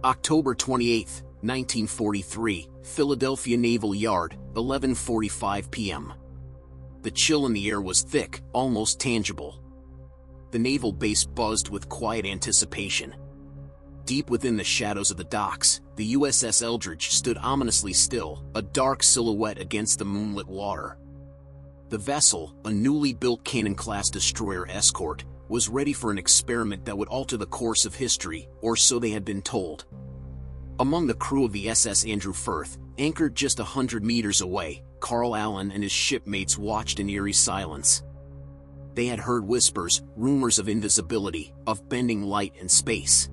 October 28, 1943, Philadelphia Naval Yard, 11:45 p.m. The chill in the air was thick, almost tangible. The naval base buzzed with quiet anticipation. Deep within the shadows of the docks, the USS Eldridge stood ominously still, a dark silhouette against the moonlit water. The vessel, a newly built Cannon-class destroyer escort, was ready for an experiment that would alter the course of history, or so they had been told. Among the crew of the SS Andrew Firth, anchored just 100 meters away, Carl Allen and his shipmates watched in eerie silence. They had heard whispers, rumors of invisibility, of bending light and space.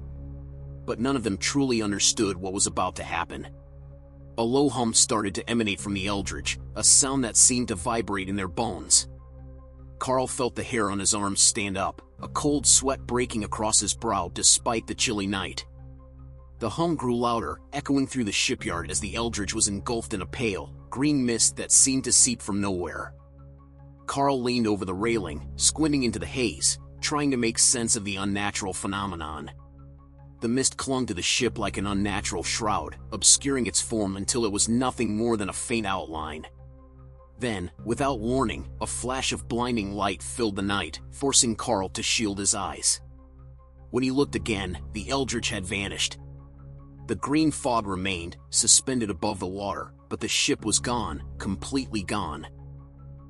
But none of them truly understood what was about to happen. A low hum started to emanate from the Eldridge, a sound that seemed to vibrate in their bones. Carl felt the hair on his arms stand up, a cold sweat breaking across his brow despite the chilly night. The hum grew louder, echoing through the shipyard as the Eldridge was engulfed in a pale, green mist that seemed to seep from nowhere. Carl leaned over the railing, squinting into the haze, trying to make sense of the unnatural phenomenon. The mist clung to the ship like an unnatural shroud, obscuring its form until it was nothing more than a faint outline. Then, without warning, a flash of blinding light filled the night, forcing Carl to shield his eyes. When he looked again, the Eldridge had vanished. The green fog remained, suspended above the water, but the ship was gone, completely gone.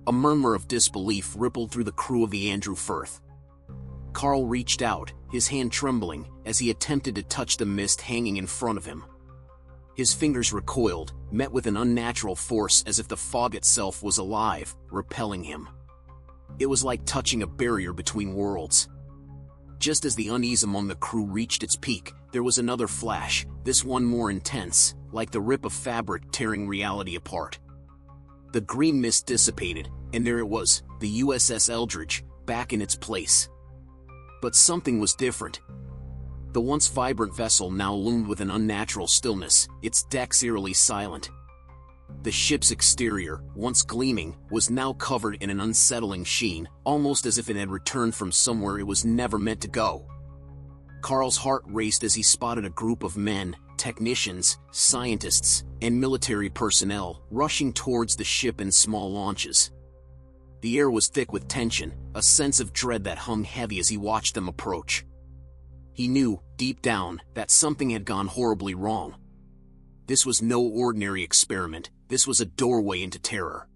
A murmur of disbelief rippled through the crew of the Andrew Firth. Carl reached out, his hand trembling, as he attempted to touch the mist hanging in front of him. His fingers recoiled, met with an unnatural force as if the fog itself was alive, repelling him. It was like touching a barrier between worlds. Just as the unease among the crew reached its peak, there was another flash, this one more intense, like the rip of fabric tearing reality apart. The green mist dissipated, and there it was, the USS Eldridge, back in its place. But something was different. The once vibrant vessel now loomed with an unnatural stillness, its decks eerily silent. The ship's exterior, once gleaming, was now covered in an unsettling sheen, almost as if it had returned from somewhere it was never meant to go. Carl's heart raced as he spotted a group of men, technicians, scientists, and military personnel rushing towards the ship in small launches. The air was thick with tension, a sense of dread that hung heavy as he watched them approach. He knew, deep down, that something had gone horribly wrong. This was no ordinary experiment, this was a doorway into terror.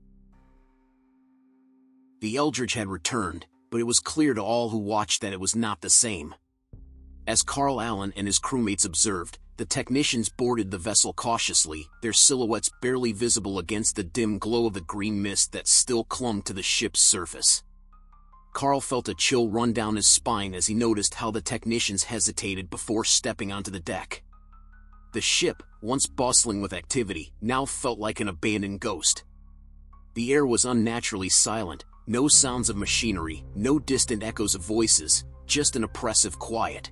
The Eldridge had returned, but it was clear to all who watched that it was not the same. As Carl Allen and his crewmates observed, the technicians boarded the vessel cautiously, their silhouettes barely visible against the dim glow of the green mist that still clung to the ship's surface. Carl felt a chill run down his spine as he noticed how the technicians hesitated before stepping onto the deck. The ship, once bustling with activity, now felt like an abandoned ghost. The air was unnaturally silent, no sounds of machinery, no distant echoes of voices, just an oppressive quiet.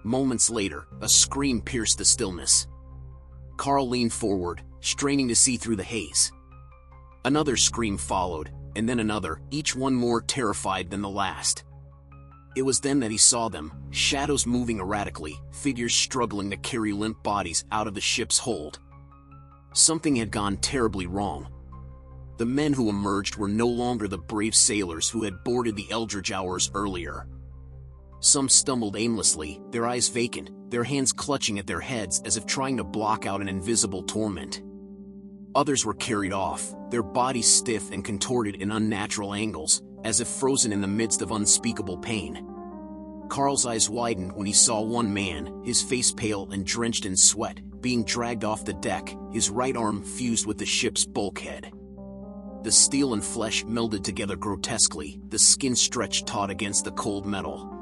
Moments later, a scream pierced the stillness. Carl leaned forward, straining to see through the haze. Another scream followed, and then another, each one more terrified than the last. It was then that he saw them, shadows moving erratically, figures struggling to carry limp bodies out of the ship's hold. Something had gone terribly wrong. The men who emerged were no longer the brave sailors who had boarded the Eldridge hours earlier. Some stumbled aimlessly, their eyes vacant, their hands clutching at their heads as if trying to block out an invisible torment. Others were carried off, their bodies stiff and contorted in unnatural angles, as if frozen in the midst of unspeakable pain. Carl's eyes widened when he saw one man, his face pale and drenched in sweat, being dragged off the deck, his right arm fused with the ship's bulkhead. The steel and flesh melded together grotesquely, the skin stretched taut against the cold metal.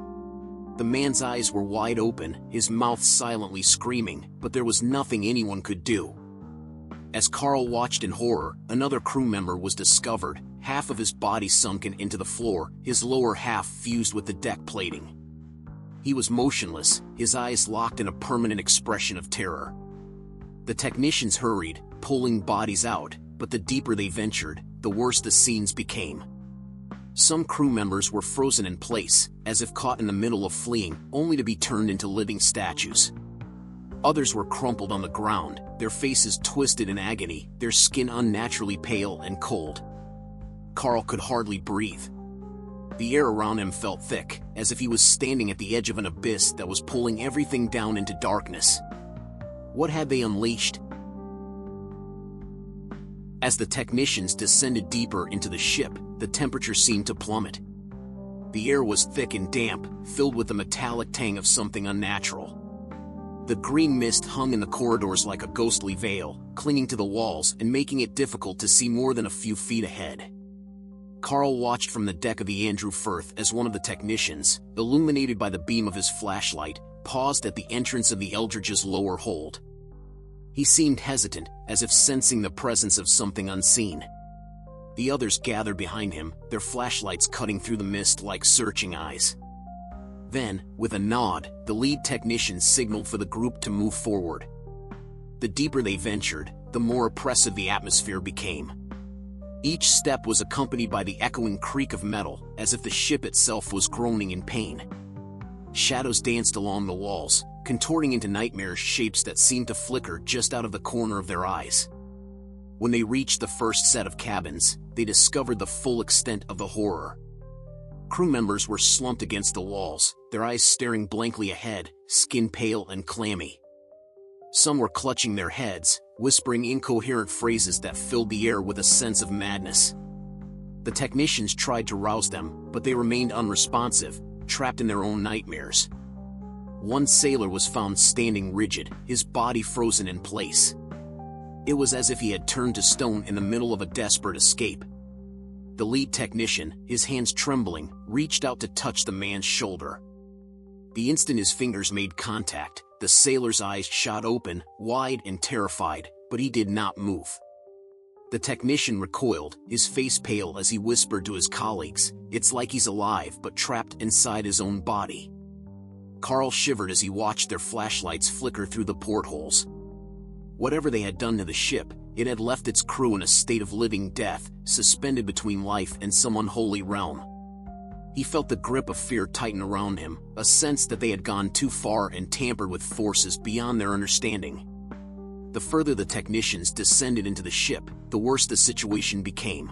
The man's eyes were wide open, his mouth silently screaming, but there was nothing anyone could do. As Carl watched in horror, another crew member was discovered, half of his body sunken into the floor, his lower half fused with the deck plating. He was motionless, his eyes locked in a permanent expression of terror. The technicians hurried, pulling bodies out, but the deeper they ventured, the worse the scenes became. Some crew members were frozen in place, as if caught in the middle of fleeing, only to be turned into living statues. Others were crumpled on the ground, their faces twisted in agony, their skin unnaturally pale and cold. Carl could hardly breathe. The air around him felt thick, as if he was standing at the edge of an abyss that was pulling everything down into darkness. What had they unleashed? As the technicians descended deeper into the ship, the temperature seemed to plummet. The air was thick and damp, filled with the metallic tang of something unnatural. The green mist hung in the corridors like a ghostly veil, clinging to the walls and making it difficult to see more than a few feet ahead. Carl watched from the deck of the Andrew Firth as one of the technicians, illuminated by the beam of his flashlight, paused at the entrance of the Eldridge's lower hold. He seemed hesitant, as if sensing the presence of something unseen. The others gathered behind him, their flashlights cutting through the mist like searching eyes. Then, with a nod, the lead technician signaled for the group to move forward. The deeper they ventured, the more oppressive the atmosphere became. Each step was accompanied by the echoing creak of metal, as if the ship itself was groaning in pain. Shadows danced along the walls, contorting into nightmarish shapes that seemed to flicker just out of the corner of their eyes. When they reached the first set of cabins, they discovered the full extent of the horror. Crew members were slumped against the walls, their eyes staring blankly ahead, skin pale and clammy. Some were clutching their heads, whispering incoherent phrases that filled the air with a sense of madness. The technicians tried to rouse them, but they remained unresponsive, trapped in their own nightmares. One sailor was found standing rigid, his body frozen in place. It was as if he had turned to stone in the middle of a desperate escape. The lead technician, his hands trembling, reached out to touch the man's shoulder. The instant his fingers made contact, the sailor's eyes shot open, wide and terrified, but he did not move. The technician recoiled, his face pale as he whispered to his colleagues, "It's like he's alive but trapped inside his own body." Carl shivered as he watched their flashlights flicker through the portholes. Whatever they had done to the ship, it had left its crew in a state of living death, suspended between life and some unholy realm. He felt the grip of fear tighten around him, a sense that they had gone too far and tampered with forces beyond their understanding. The further the technicians descended into the ship, the worse the situation became.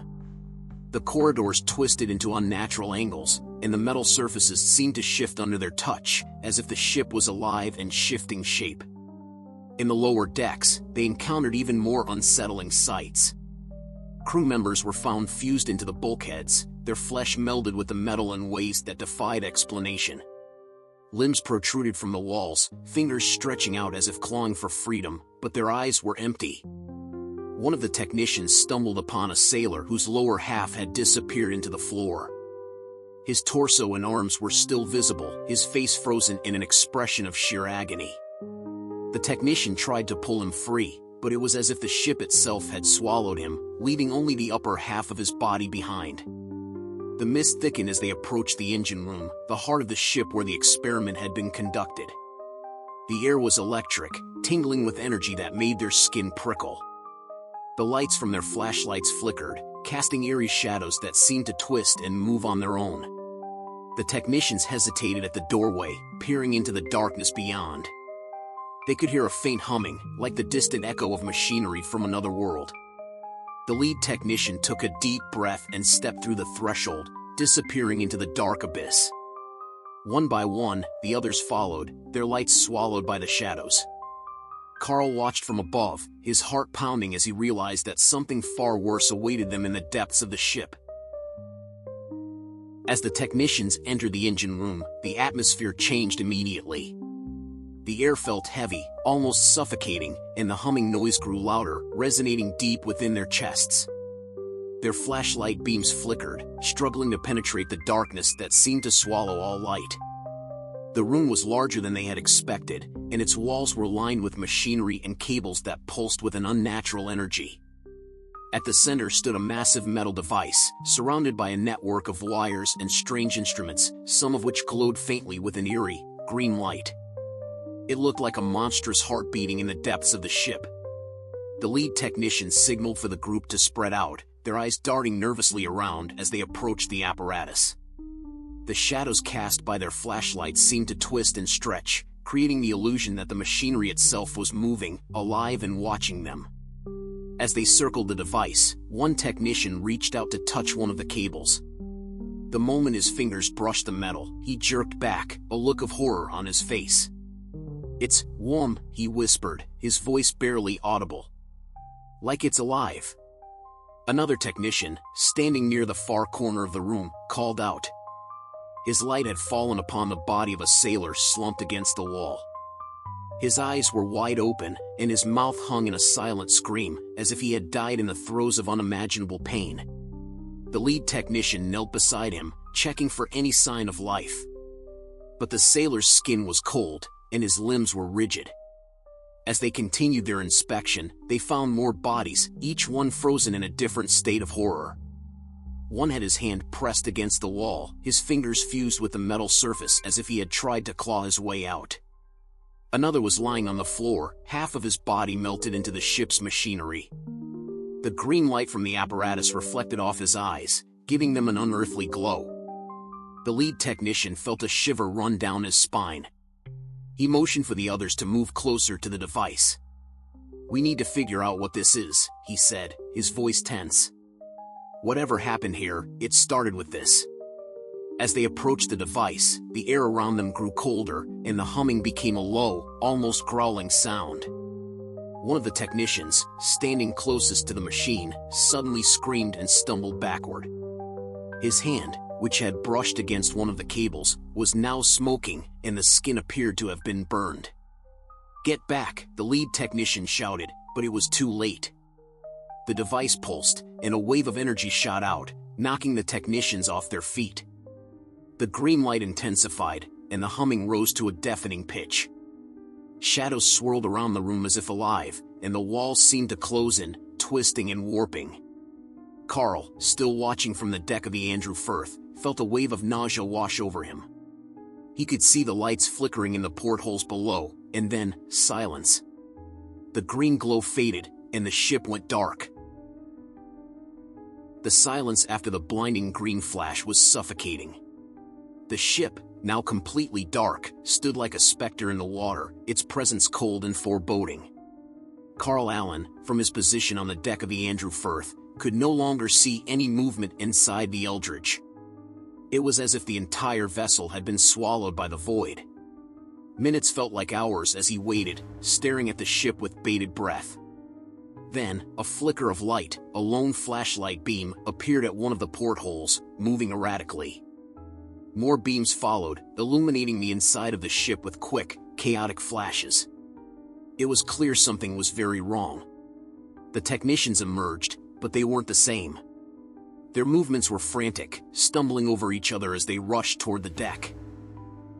The corridors twisted into unnatural angles, and the metal surfaces seemed to shift under their touch, as if the ship was alive and shifting shape. In the lower decks, they encountered even more unsettling sights. Crew members were found fused into the bulkheads, their flesh melded with the metal in ways that defied explanation. Limbs protruded from the walls, fingers stretching out as if clawing for freedom, but their eyes were empty. One of the technicians stumbled upon a sailor whose lower half had disappeared into the floor. His torso and arms were still visible, his face frozen in an expression of sheer agony. The technician tried to pull him free, but it was as if the ship itself had swallowed him, leaving only the upper half of his body behind. The mist thickened as they approached the engine room, the heart of the ship where the experiment had been conducted. The air was electric, tingling with energy that made their skin prickle. The lights from their flashlights flickered, casting eerie shadows that seemed to twist and move on their own. The technicians hesitated at the doorway, peering into the darkness beyond. They could hear a faint humming, like the distant echo of machinery from another world. The lead technician took a deep breath and stepped through the threshold, disappearing into the dark abyss. One by one, the others followed, their lights swallowed by the shadows. Carl watched from above, his heart pounding as he realized that something far worse awaited them in the depths of the ship. As the technicians entered the engine room, the atmosphere changed immediately. The air felt heavy, almost suffocating, and the humming noise grew louder, resonating deep within their chests. Their flashlight beams flickered, struggling to penetrate the darkness that seemed to swallow all light. The room was larger than they had expected, and its walls were lined with machinery and cables that pulsed with an unnatural energy. At the center stood a massive metal device, surrounded by a network of wires and strange instruments, some of which glowed faintly with an eerie, green light. It looked like a monstrous heart beating in the depths of the ship. The lead technician signaled for the group to spread out, their eyes darting nervously around as they approached the apparatus. The shadows cast by their flashlights seemed to twist and stretch, creating the illusion that the machinery itself was moving, alive and watching them. As they circled the device, one technician reached out to touch one of the cables. The moment his fingers brushed the metal, he jerked back, a look of horror on his face. "It's warm," he whispered, his voice barely audible. "Like it's alive." Another technician, standing near the far corner of the room, called out. His light had fallen upon the body of a sailor slumped against the wall. His eyes were wide open, and his mouth hung in a silent scream, as if he had died in the throes of unimaginable pain. The lead technician knelt beside him, checking for any sign of life. But the sailor's skin was cold, and his limbs were rigid. As they continued their inspection, they found more bodies, each one frozen in a different state of horror. One had his hand pressed against the wall, his fingers fused with the metal surface as if he had tried to claw his way out. Another was lying on the floor, half of his body melted into the ship's machinery. The green light from the apparatus reflected off his eyes, giving them an unearthly glow. The lead technician felt a shiver run down his spine. He motioned for the others to move closer to the device. "We need to figure out what this is," he said, his voice tense. "Whatever happened here, it started with this." As they approached the device, the air around them grew colder, and the humming became a low, almost growling sound. One of the technicians, standing closest to the machine, suddenly screamed and stumbled backward. His hand, which had brushed against one of the cables, was now smoking, and the skin appeared to have been burned. "Get back," the lead technician shouted, but it was too late. The device pulsed, and a wave of energy shot out, knocking the technicians off their feet. The green light intensified, and the humming rose to a deafening pitch. Shadows swirled around the room as if alive, and the walls seemed to close in, twisting and warping. Carl, still watching from the deck of the Andrew Firth, felt a wave of nausea wash over him. He could see the lights flickering in the portholes below, and then, silence. The green glow faded, and the ship went dark. The silence after the blinding green flash was suffocating. The ship, now completely dark, stood like a specter in the water, its presence cold and foreboding. Carl Allen, from his position on the deck of the Andrew Firth, could no longer see any movement inside the Eldridge. It was as if the entire vessel had been swallowed by the void. Minutes felt like hours as he waited, staring at the ship with bated breath. Then, a flicker of light, a lone flashlight beam, appeared at one of the portholes, moving erratically. More beams followed, illuminating the inside of the ship with quick, chaotic flashes. It was clear something was very wrong. The technicians emerged, but they weren't the same. Their movements were frantic, stumbling over each other as they rushed toward the deck.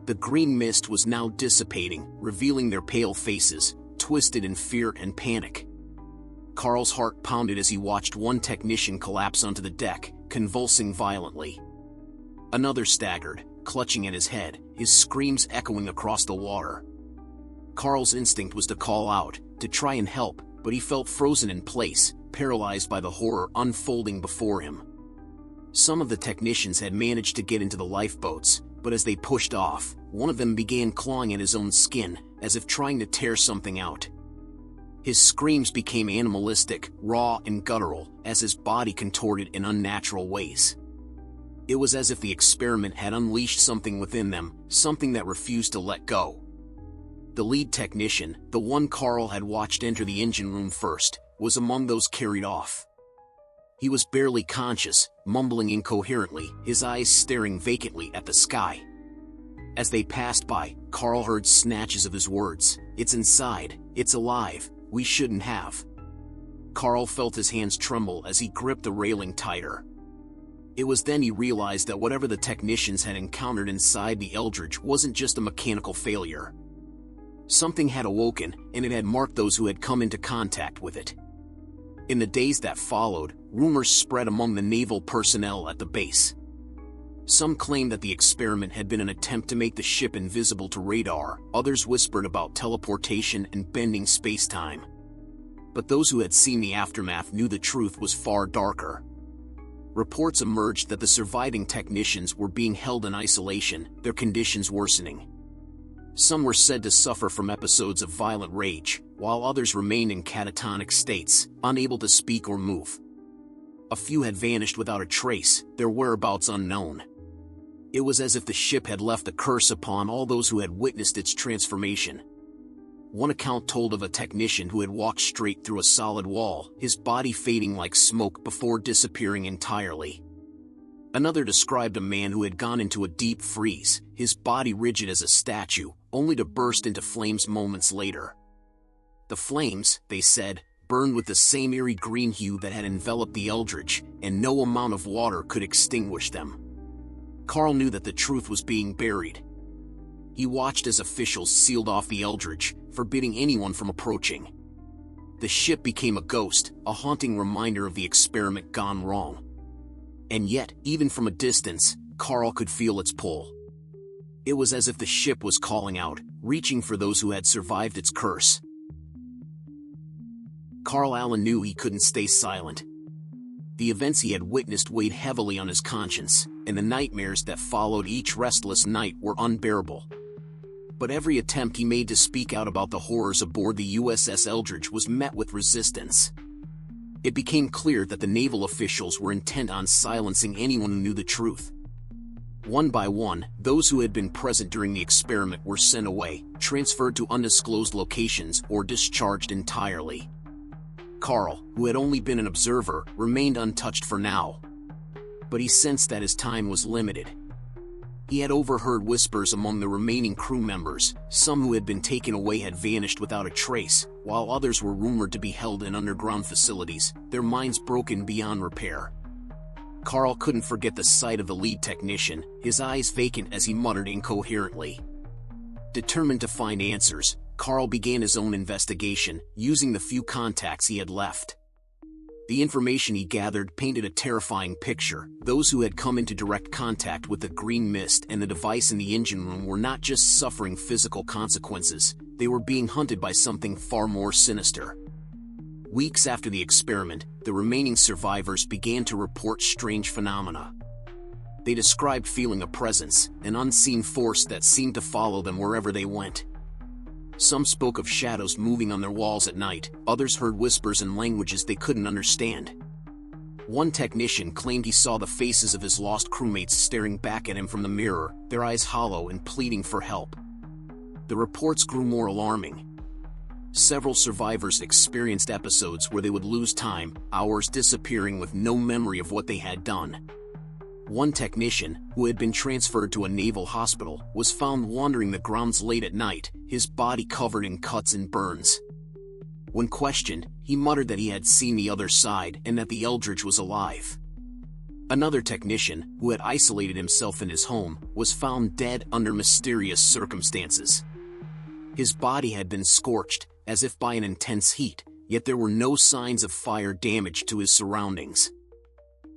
The green mist was now dissipating, revealing their pale faces, twisted in fear and panic. Carl's heart pounded as he watched one technician collapse onto the deck, convulsing violently. Another staggered, clutching at his head, his screams echoing across the water. Carl's instinct was to call out, to try and help, but he felt frozen in place, paralyzed by the horror unfolding before him. Some of the technicians had managed to get into the lifeboats, but as they pushed off, one of them began clawing at his own skin, as if trying to tear something out. His screams became animalistic, raw and guttural, as his body contorted in unnatural ways. It was as if the experiment had unleashed something within them, something that refused to let go. The lead technician, the one Carl had watched enter the engine room first, was among those carried off. He was barely conscious, mumbling incoherently, his eyes staring vacantly at the sky. As they passed by, Carl heard snatches of his words. "It's inside, it's alive, we shouldn't have." Carl felt his hands tremble as he gripped the railing tighter. It was then he realized that whatever the technicians had encountered inside the Eldridge wasn't just a mechanical failure. Something had awoken, and it had marked those who had come into contact with it. In the days that followed, rumors spread among the naval personnel at the base. Some claimed that the experiment had been an attempt to make the ship invisible to radar, others whispered about teleportation and bending space-time. But those who had seen the aftermath knew the truth was far darker. Reports emerged that the surviving technicians were being held in isolation, their conditions worsening. Some were said to suffer from episodes of violent rage, while others remained in catatonic states, unable to speak or move. A few had vanished without a trace, their whereabouts unknown. It was as if the ship had left a curse upon all those who had witnessed its transformation. One account told of a technician who had walked straight through a solid wall, his body fading like smoke before disappearing entirely. Another described a man who had gone into a deep freeze, his body rigid as a statue, only to burst into flames moments later. The flames, they said, burned with the same eerie green hue that had enveloped the Eldridge, and no amount of water could extinguish them. Carl knew that the truth was being buried. He watched as officials sealed off the Eldridge, forbidding anyone from approaching. The ship became a ghost, a haunting reminder of the experiment gone wrong. And yet, even from a distance, Carl could feel its pull. It was as if the ship was calling out, reaching for those who had survived its curse. Carl Allen knew he couldn't stay silent. The events he had witnessed weighed heavily on his conscience, and the nightmares that followed each restless night were unbearable. But every attempt he made to speak out about the horrors aboard the USS Eldridge was met with resistance. It became clear that the naval officials were intent on silencing anyone who knew the truth. One by one, those who had been present during the experiment were sent away, transferred to undisclosed locations, or discharged entirely. Carl, who had only been an observer, remained untouched for now. But he sensed that his time was limited. He had overheard whispers among the remaining crew members. Some who had been taken away had vanished without a trace, while others were rumored to be held in underground facilities, their minds broken beyond repair. Carl couldn't forget the sight of the lead technician, his eyes vacant as he muttered incoherently. Determined to find answers, Carl began his own investigation, using the few contacts he had left. The information he gathered painted a terrifying picture. Those who had come into direct contact with the green mist and the device in the engine room were not just suffering physical consequences, they were being hunted by something far more sinister. Weeks after the experiment, the remaining survivors began to report strange phenomena. They described feeling a presence, an unseen force that seemed to follow them wherever they went. Some spoke of shadows moving on their walls at night, others heard whispers in languages they couldn't understand. One technician claimed he saw the faces of his lost crewmates staring back at him from the mirror, their eyes hollow and pleading for help. The reports grew more alarming. Several survivors experienced episodes where they would lose time, hours disappearing with no memory of what they had done. One technician, who had been transferred to a naval hospital, was found wandering the grounds late at night, his body covered in cuts and burns. When questioned, he muttered that he had seen the other side and that the Eldridge was alive. Another technician, who had isolated himself in his home, was found dead under mysterious circumstances. His body had been scorched, as if by an intense heat, yet there were no signs of fire damage to his surroundings.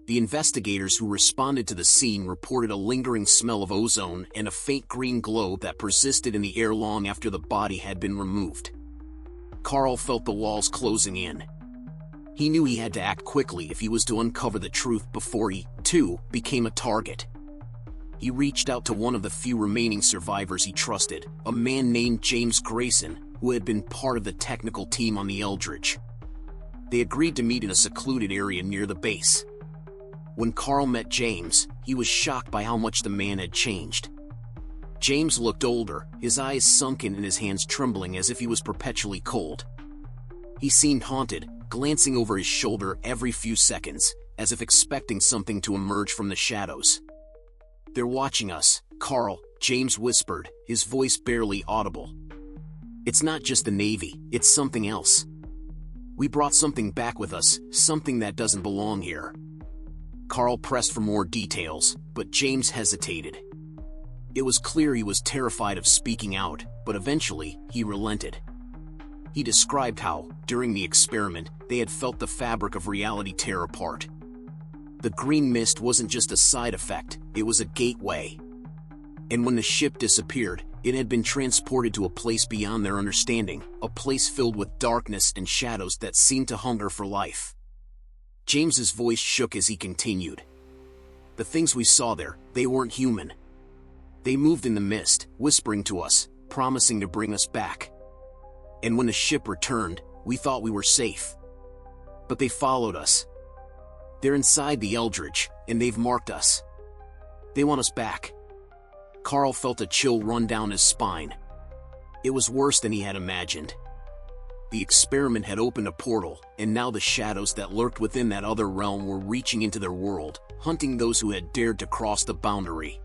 The investigators who responded to the scene reported a lingering smell of ozone and a faint green glow that persisted in the air long after the body had been removed. Carl felt the walls closing in. He knew he had to act quickly if he was to uncover the truth before he, too, became a target. He reached out to one of the few remaining survivors he trusted, a man named James Grayson, who had been part of the technical team on the Eldridge. They agreed to meet in a secluded area near the base. When Carl met James, he was shocked by how much the man had changed. James looked older, his eyes sunken and his hands trembling as if he was perpetually cold. He seemed haunted, glancing over his shoulder every few seconds, as if expecting something to emerge from the shadows. "They're watching us, Carl," James whispered, his voice barely audible. "It's not just the Navy, it's something else. We brought something back with us, something that doesn't belong here." Carl pressed for more details, but James hesitated. It was clear he was terrified of speaking out, but eventually, he relented. He described how, during the experiment, they had felt the fabric of reality tear apart. The green mist wasn't just a side effect, it was a gateway. And when the ship disappeared, it had been transported to a place beyond their understanding, a place filled with darkness and shadows that seemed to hunger for life. James's voice shook as he continued. "The things we saw there, they weren't human. They moved in the mist, whispering to us, promising to bring us back. And when the ship returned, we thought we were safe. But they followed us. They're inside the Eldridge, and they've marked us. They want us back. Carl felt a chill run down his spine. It was worse than he had imagined. The experiment had opened a portal, and now the shadows that lurked within that other realm were reaching into their world, hunting those who had dared to cross the boundary.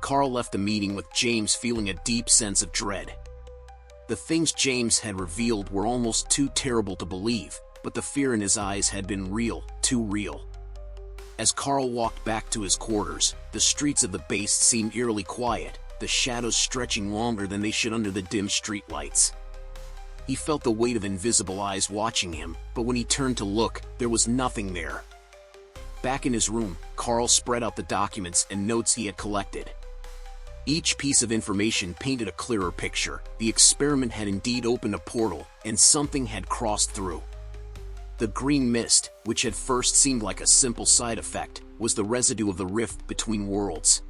Carl left the meeting with James feeling a deep sense of dread. The things James had revealed were almost too terrible to believe, but the fear in his eyes had been real, too real. As Carl walked back to his quarters, the streets of the base seemed eerily quiet, the shadows stretching longer than they should under the dim streetlights. He felt the weight of invisible eyes watching him, but when he turned to look, there was nothing there. Back in his room, Carl spread out the documents and notes he had collected. Each piece of information painted a clearer picture. The experiment had indeed opened a portal, and something had crossed through. The green mist, which had first seemed like a simple side effect, was the residue of the rift between worlds.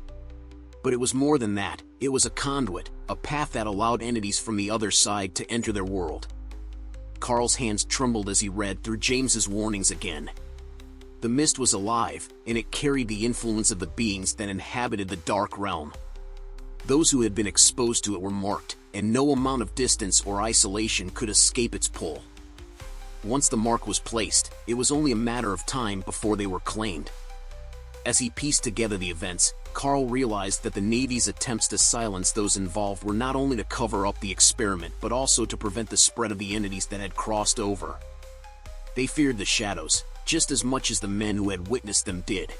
But it was more than that. It was a conduit, a path that allowed entities from the other side to enter their world. Carl's hands trembled as he read through James's warnings again. The mist was alive, and it carried the influence of the beings that inhabited the dark realm. Those who had been exposed to it were marked, and no amount of distance or isolation could escape its pull. Once the mark was placed, it was only a matter of time before they were claimed. As he pieced together the events, Carl realized that the Navy's attempts to silence those involved were not only to cover up the experiment but also to prevent the spread of the entities that had crossed over. They feared the shadows, just as much as the men who had witnessed them did.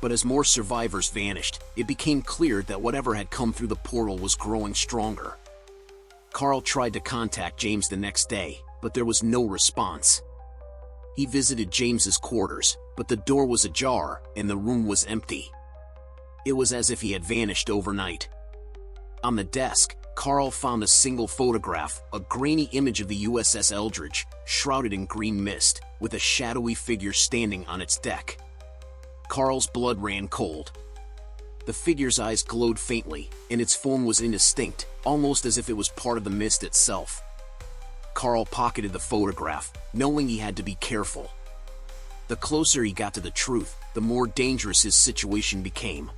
But as more survivors vanished, it became clear that whatever had come through the portal was growing stronger. Carl tried to contact James the next day, but there was no response. He visited James's quarters, but the door was ajar, and the room was empty. It was as if he had vanished overnight. On the desk, Carl found a single photograph, a grainy image of the USS Eldridge, shrouded in green mist, with a shadowy figure standing on its deck. Carl's blood ran cold. The figure's eyes glowed faintly, and its form was indistinct, almost as if it was part of the mist itself. Carl pocketed the photograph, knowing he had to be careful. The closer he got to the truth, the more dangerous his situation became.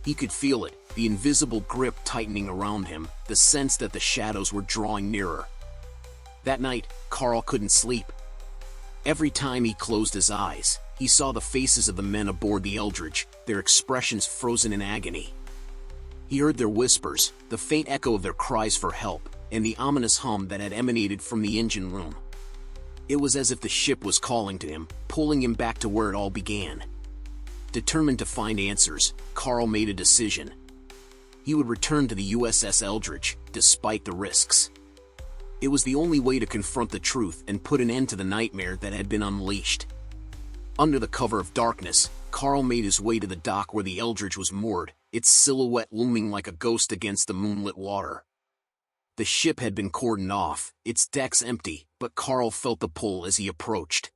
He could feel it, the invisible grip tightening around him, the sense that the shadows were drawing nearer. That night, Carl couldn't sleep. Every time he closed his eyes, he saw the faces of the men aboard the Eldridge, their expressions frozen in agony. He heard their whispers, the faint echo of their cries for help, and the ominous hum that had emanated from the engine room. It was as if the ship was calling to him, pulling him back to where it all began. Determined to find answers, Carl made a decision. He would return to the USS Eldridge, despite the risks. It was the only way to confront the truth and put an end to the nightmare that had been unleashed. Under the cover of darkness, Carl made his way to the dock where the Eldridge was moored, its silhouette looming like a ghost against the moonlit water. The ship had been cordoned off, its decks empty, but Carl felt the pull as he approached.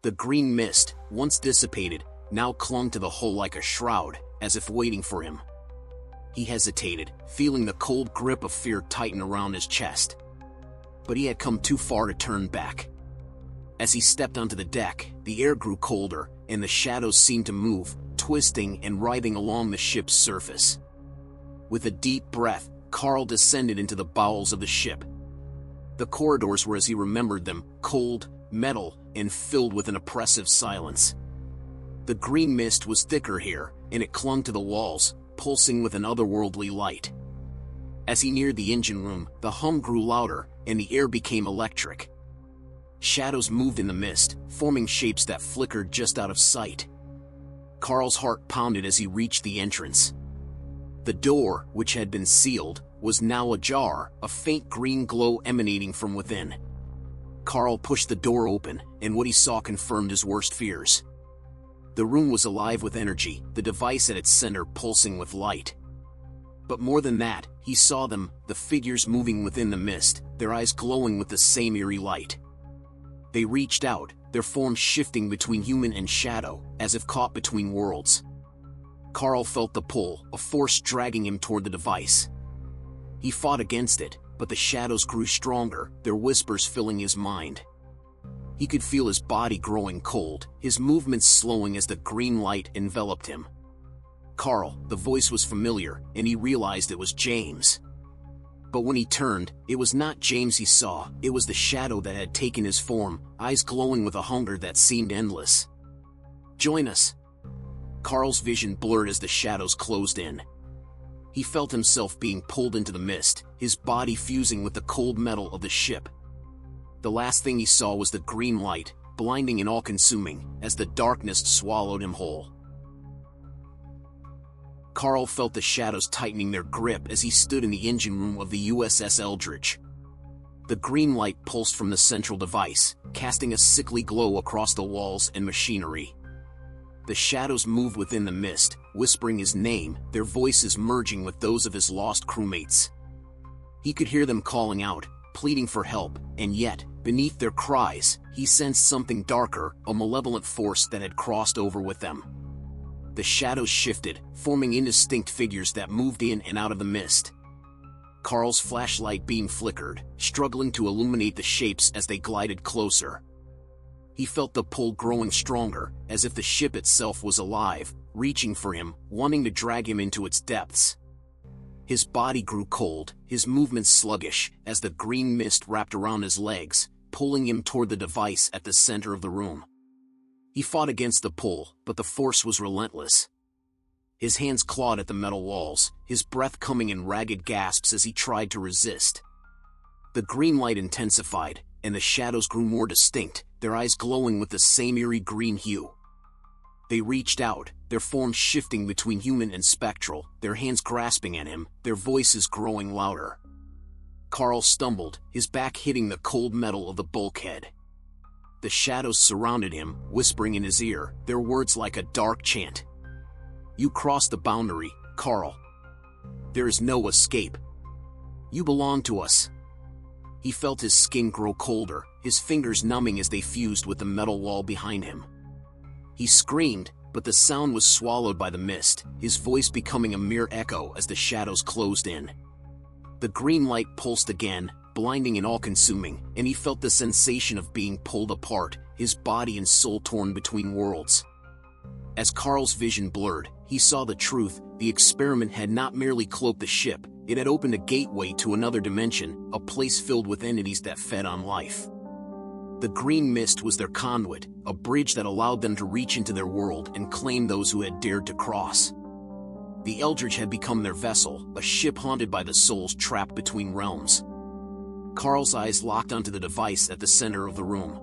The green mist, once dissipated, now clung to the hull like a shroud, as if waiting for him. He hesitated, feeling the cold grip of fear tighten around his chest. But he had come too far to turn back. As he stepped onto the deck, the air grew colder, and the shadows seemed to move, twisting and writhing along the ship's surface. With a deep breath, Carl descended into the bowels of the ship. The corridors were as he remembered them, cold, metal, and filled with an oppressive silence. The green mist was thicker here, and it clung to the walls, pulsing with an otherworldly light. As he neared the engine room, the hum grew louder, and the air became electric. Shadows moved in the mist, forming shapes that flickered just out of sight. Carl's heart pounded as he reached the entrance. The door, which had been sealed, was now ajar, a faint green glow emanating from within. Carl pushed the door open, and what he saw confirmed his worst fears. The room was alive with energy, the device at its center pulsing with light. But more than that, he saw them, the figures moving within the mist, their eyes glowing with the same eerie light. They reached out, their forms shifting between human and shadow, as if caught between worlds. Carl felt the pull, a force dragging him toward the device. He fought against it, but the shadows grew stronger, their whispers filling his mind. He could feel his body growing cold, his movements slowing as the green light enveloped him. Carl, the voice was familiar, and he realized it was James. But when he turned, it was not James he saw, it was the shadow that had taken his form, eyes glowing with a hunger that seemed endless. "Join us." Carl's vision blurred as the shadows closed in. He felt himself being pulled into the mist, his body fusing with the cold metal of the ship. The last thing he saw was the green light, blinding and all-consuming, as the darkness swallowed him whole. Carl felt the shadows tightening their grip as he stood in the engine room of the USS Eldridge. The green light pulsed from the central device, casting a sickly glow across the walls and machinery. The shadows moved within the mist, whispering his name, their voices merging with those of his lost crewmates. He could hear them calling out, pleading for help, and yet, beneath their cries, he sensed something darker, a malevolent force that had crossed over with them. The shadows shifted, forming indistinct figures that moved in and out of the mist. Carl's flashlight beam flickered, struggling to illuminate the shapes as they glided closer. He felt the pull growing stronger, as if the ship itself was alive, reaching for him, wanting to drag him into its depths. His body grew cold, his movements sluggish, as the green mist wrapped around his legs, pulling him toward the device at the center of the room. He fought against the pull, but the force was relentless. His hands clawed at the metal walls, his breath coming in ragged gasps as he tried to resist. The green light intensified, and the shadows grew more distinct, their eyes glowing with the same eerie green hue. They reached out, their forms shifting between human and spectral, their hands grasping at him, their voices growing louder. Carl stumbled, his back hitting the cold metal of the bulkhead. The shadows surrounded him, whispering in his ear, their words like a dark chant. "You crossed the boundary, Carl. There is no escape. You belong to us." He felt his skin grow colder, his fingers numbing as they fused with the metal wall behind him. He screamed, but the sound was swallowed by the mist, his voice becoming a mere echo as the shadows closed in. The green light pulsed again, blinding and all-consuming, and he felt the sensation of being pulled apart, his body and soul torn between worlds. As Carl's vision blurred, he saw the truth. The experiment had not merely cloaked the ship, it had opened a gateway to another dimension, a place filled with entities that fed on life. The green mist was their conduit, a bridge that allowed them to reach into their world and claim those who had dared to cross. The Eldridge had become their vessel, a ship haunted by the souls trapped between realms. Carl's eyes locked onto the device at the center of the room.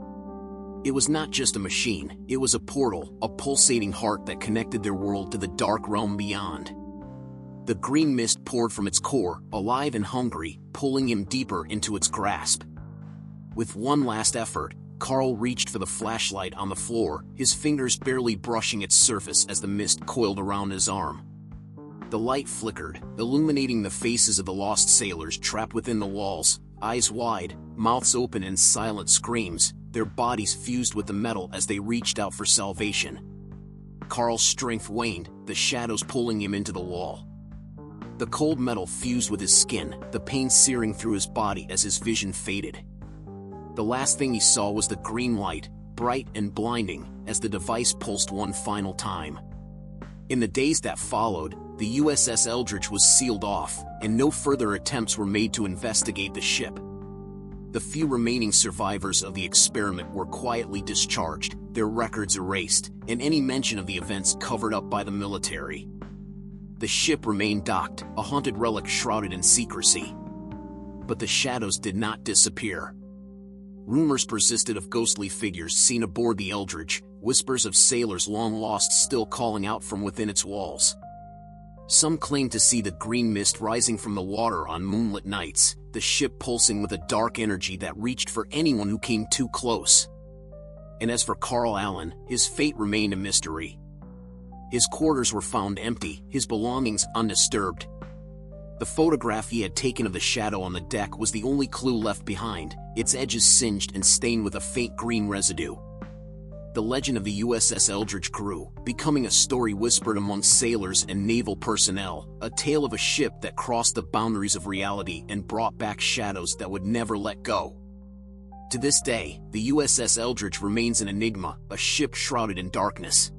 It was not just a machine, it was a portal, a pulsating heart that connected their world to the dark realm beyond. The green mist poured from its core, alive and hungry, pulling him deeper into its grasp. With one last effort, Carl reached for the flashlight on the floor, his fingers barely brushing its surface as the mist coiled around his arm. The light flickered, illuminating the faces of the lost sailors trapped within the walls, eyes wide, mouths open in silent screams, their bodies fused with the metal as they reached out for salvation. Carl's strength waned, the shadows pulling him into the wall. The cold metal fused with his skin, the pain searing through his body as his vision faded. The last thing he saw was the green light, bright and blinding, as the device pulsed one final time. In the days that followed, the USS Eldridge was sealed off, and no further attempts were made to investigate the ship. The few remaining survivors of the experiment were quietly discharged, their records erased, and any mention of the events covered up by the military. The ship remained docked, a haunted relic shrouded in secrecy. But the shadows did not disappear. Rumors persisted of ghostly figures seen aboard the Eldridge, whispers of sailors long lost still calling out from within its walls. Some claimed to see the green mist rising from the water on moonlit nights, the ship pulsing with a dark energy that reached for anyone who came too close. And as for Carl Allen, his fate remained a mystery. His quarters were found empty, his belongings undisturbed. The photograph he had taken of the shadow on the deck was the only clue left behind, its edges singed and stained with a faint green residue. The legend of the USS Eldridge grew, becoming a story whispered among sailors and naval personnel, a tale of a ship that crossed the boundaries of reality and brought back shadows that would never let go. To this day, the USS Eldridge remains an enigma, a ship shrouded in darkness.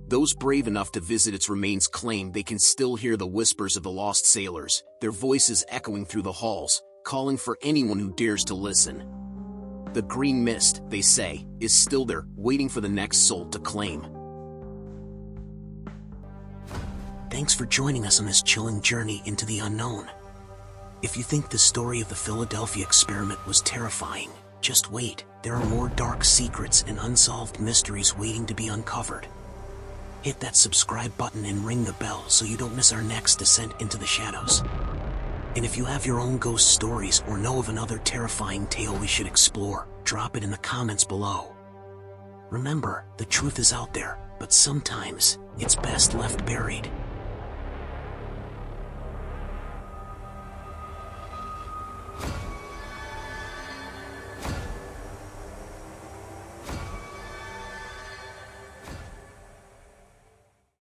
Those brave enough to visit its remains claim they can still hear the whispers of the lost sailors, their voices echoing through the halls, calling for anyone who dares to listen. The green mist, they say, is still there, waiting for the next soul to claim. Thanks for joining us on this chilling journey into the unknown. If you think the story of the Philadelphia experiment was terrifying, just wait. There are more dark secrets and unsolved mysteries waiting to be uncovered. Hit that subscribe button and ring the bell so you don't miss our next descent into the shadows. And if you have your own ghost stories or know of another terrifying tale we should explore, drop it in the comments below. Remember, the truth is out there, but sometimes it's best left buried.